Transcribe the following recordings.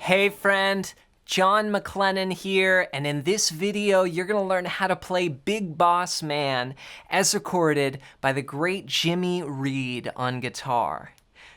Hey friend, John McLennan here, and in this video you're going to learn how to play Big Boss Man as recorded by the great Jimmy Reed on guitar.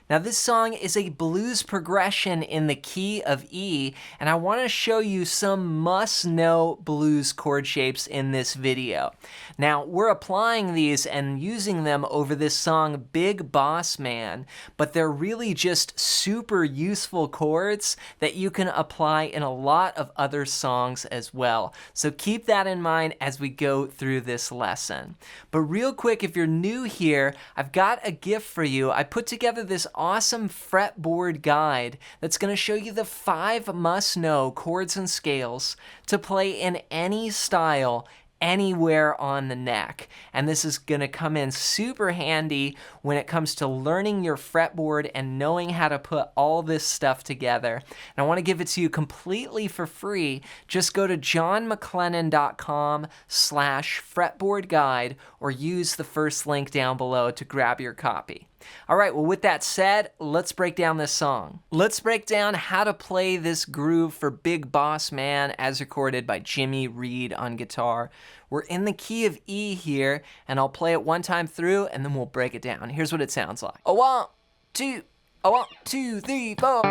Now this song is a blues progression in the key of E, and I want to show you some must-know blues chord shapes in this video. Now we're applying these and using them over this song Big Boss Man, but they're really just super useful chords that you can apply in a lot of other songs as well. So keep that in mind as we go through this lesson. But real quick, if you're new here, I've got a gift for you. I put together this awesome fretboard guide that's going to show you the 5 must-know chords and scales to play in any style anywhere on the neck. And this is going to come in super handy when it comes to learning your fretboard and knowing how to put all this stuff together. And I want to give it to you completely for free. Just go to johnmclennan.com/fretboard guide or use the first link down below to grab your copy. All right, well, with that said, let's break down this song. Let's break down how to play this groove for Big Boss Man as recorded by Jimmy Reed on guitar. We're in the key of E here, and I'll play it one time through, and then we'll break it down. Here's what it sounds like. A 1, 2, a 1, 2, 3, 4.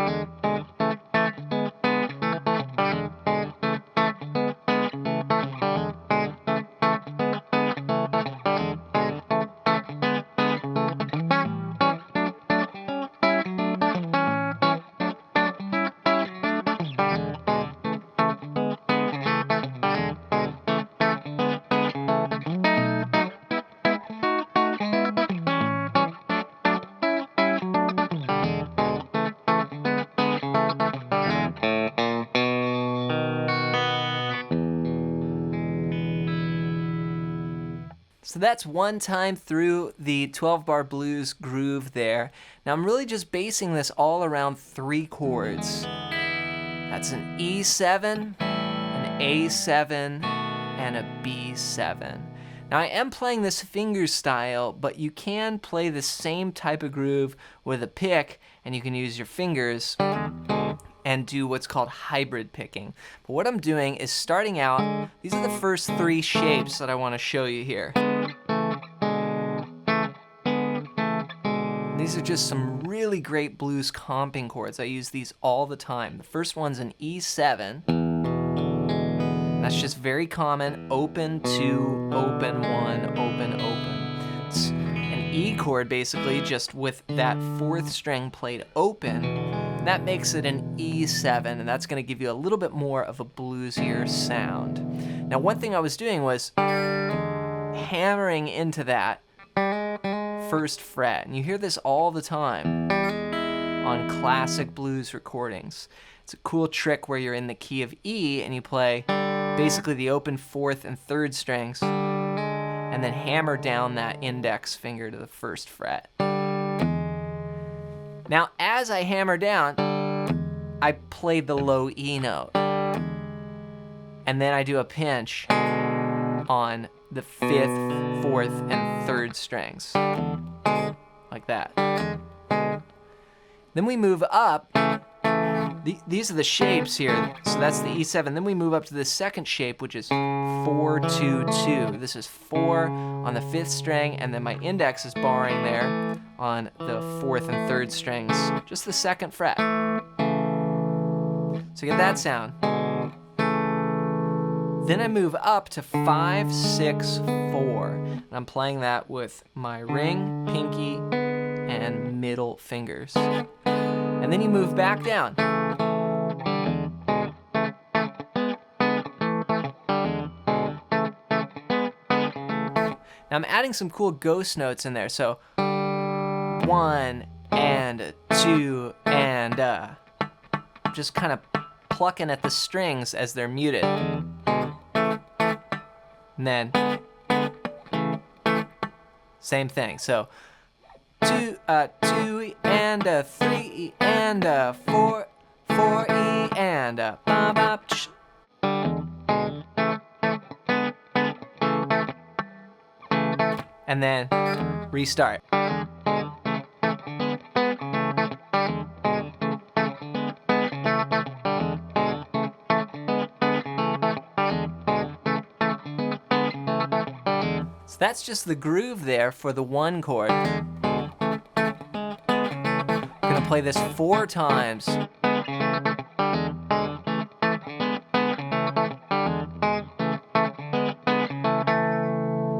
So that's one time through the 12-bar blues groove there. Now I'm really just basing this all around 3 chords. That's an E7, an A7, and a B7. Now I am playing this finger style, but you can play the same type of groove with a pick, and you can use your fingers and do what's called hybrid picking. But what I'm doing is starting out, these are the first 3 shapes that I want to show you here. These are just some really great blues comping chords. I use these all the time. The first one's an E7. That's just very common. Open, 2, open, 1, open, open. It's an E chord basically, just with that 4th string played open. That makes it an E7, and that's going to give you a little bit more of a bluesier sound. Now one thing I was doing was hammering into that 1st fret, and you hear this all the time on classic blues recordings. It's a cool trick where you're in the key of E and you play basically the open 4th and 3rd strings and then hammer down that index finger to the 1st fret. Now as I hammer down, I play the low E note, and then I do a pinch on the 5th, 4th, and 3rd strings, like that. Then we move up. These are the shapes here, so that's the E7. Then we move up to the 2nd shape, which is 4, 2, 2. This is 4 on the 5th string, and then my index is barring there on the 4th and 3rd strings, just the 2nd fret. So get that sound. Then I move up to 5, 6, 4. And I'm playing that with my ring, pinky, and middle fingers. And then you move back down. Now I'm adding some cool ghost notes in there. So 1 and 2 and just kind of plucking at the strings as they're muted. And then same thing. So 2 and 3 and 4 4E and ba ba ch. And then restart. So that's just the groove there for the 1 chord. We're gonna play this 4 times.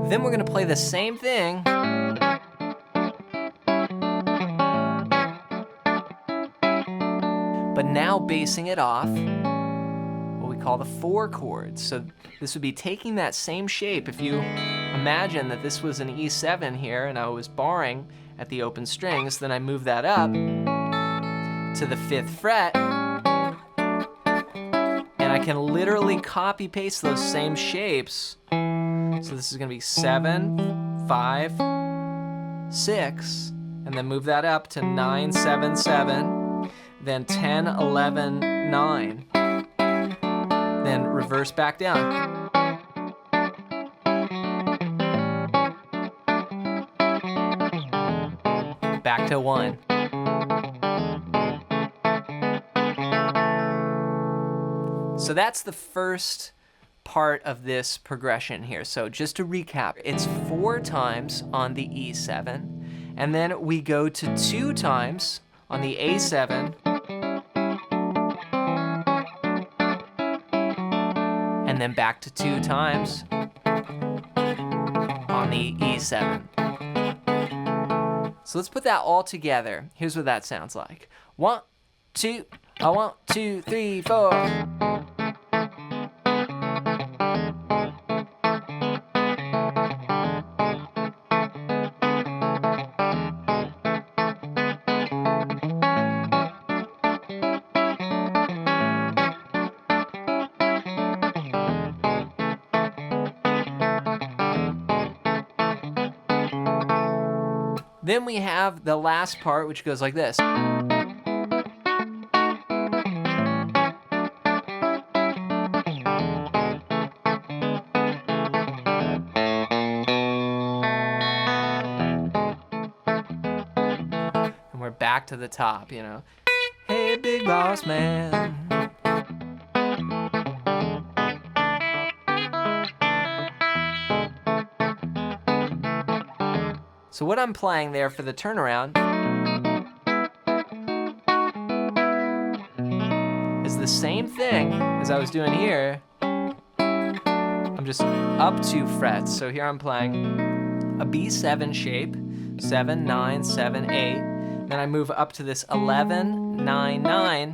Then we're gonna play the same thing, but now basing it off what we call the 4 chords. So this would be taking that same shape. If you imagine that this was an E7 here and I was barring at the open strings, then I move that up to the 5th fret, and I can literally copy paste those same shapes. So this is gonna be 7, 5, 6, and then move that up to 9, 7, 7, then 10, 11, 9. Then reverse back down. Back to 1. So that's the first part of this progression here. So just to recap, it's 4 times on the E7, and then we go to 2 times on the A7, and then back to 2 times on the E7. So let's put that all together. Here's what that sounds like. 1, 2, 1, 2, 3, 4. Then we have the last part, which goes like this. And we're back to the top, you know. Hey, big boss man. So what I'm playing there for the turnaround is the same thing as I was doing here. I'm just up 2 frets. So here I'm playing a B7 shape, 7, 9, 7, 8. Then I move up to this 11, 9, 9,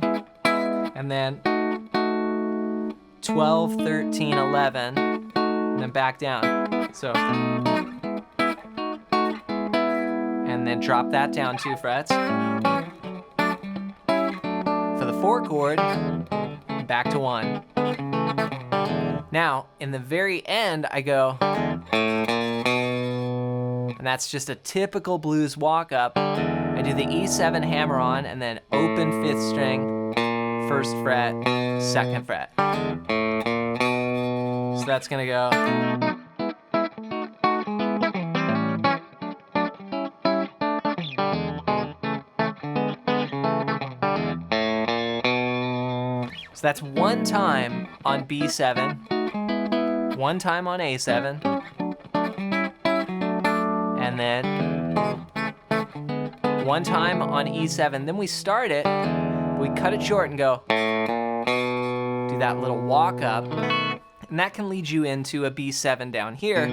and then 12, 13, 11, and then back down. So, and then drop that down 2 frets. For the 4 chord, back to 1. Now, in the very end, I go, and that's just a typical blues walk-up. I do the E7 hammer-on, and then open 5th string, 1st fret, 2nd fret. So that's gonna go. So that's 1 time on B7, 1 time on A7, and then 1 time on E7. Then we start it, we cut it short and go, do that little walk up, and that can lead you into a B7 down here,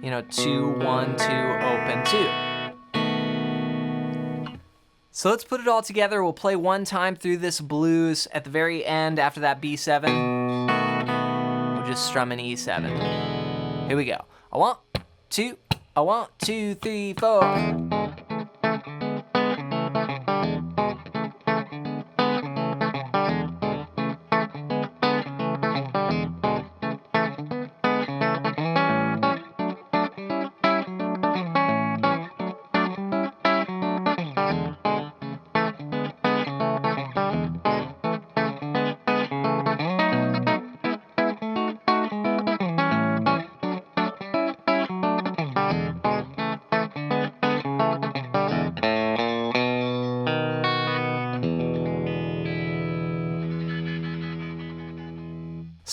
you know, 2, 1, 2, open 2. So let's put it all together. We'll play 1 time through this blues. At the very end, after that B7, we'll just strum an E7. Here we go. 1, 2, 1, 2, 3, 4.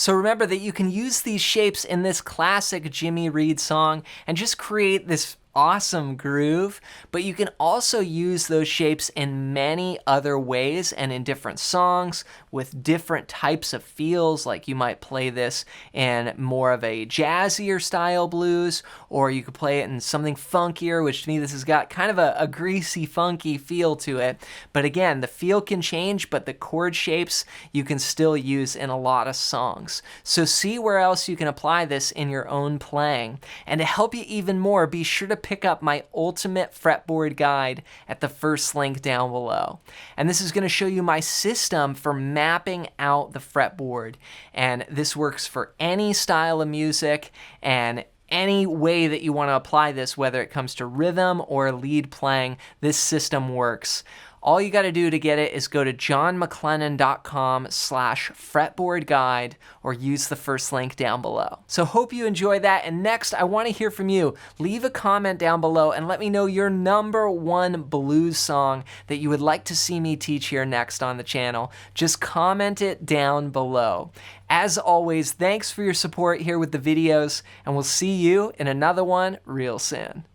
So remember that you can use these shapes in this classic Jimmy Reed song and just create this awesome groove, but you can also use those shapes in many other ways and in different songs with different types of feels. Like you might play this in more of a jazzier style blues, or you could play it in something funkier, which to me this has got kind of a greasy, funky feel to it. But again, the feel can change, but the chord shapes you can still use in a lot of songs. So see where else you can apply this in your own playing. And to help you even more, be sure to pick up my ultimate fretboard guide at the first link down below. And this is going to show you my system for mapping out the fretboard. And this works for any style of music and any way that you want to apply this, whether it comes to rhythm or lead playing, this system works. All you got to do to get it is go to johnmclennan.com/fretboard guide or use the first link down below. So hope you enjoy that. And next, I want to hear from you. Leave a comment down below and let me know your #1 blues song that you would like to see me teach here next on the channel. Just comment it down below. As always, thanks for your support here with the videos, and we'll see you in another one real soon.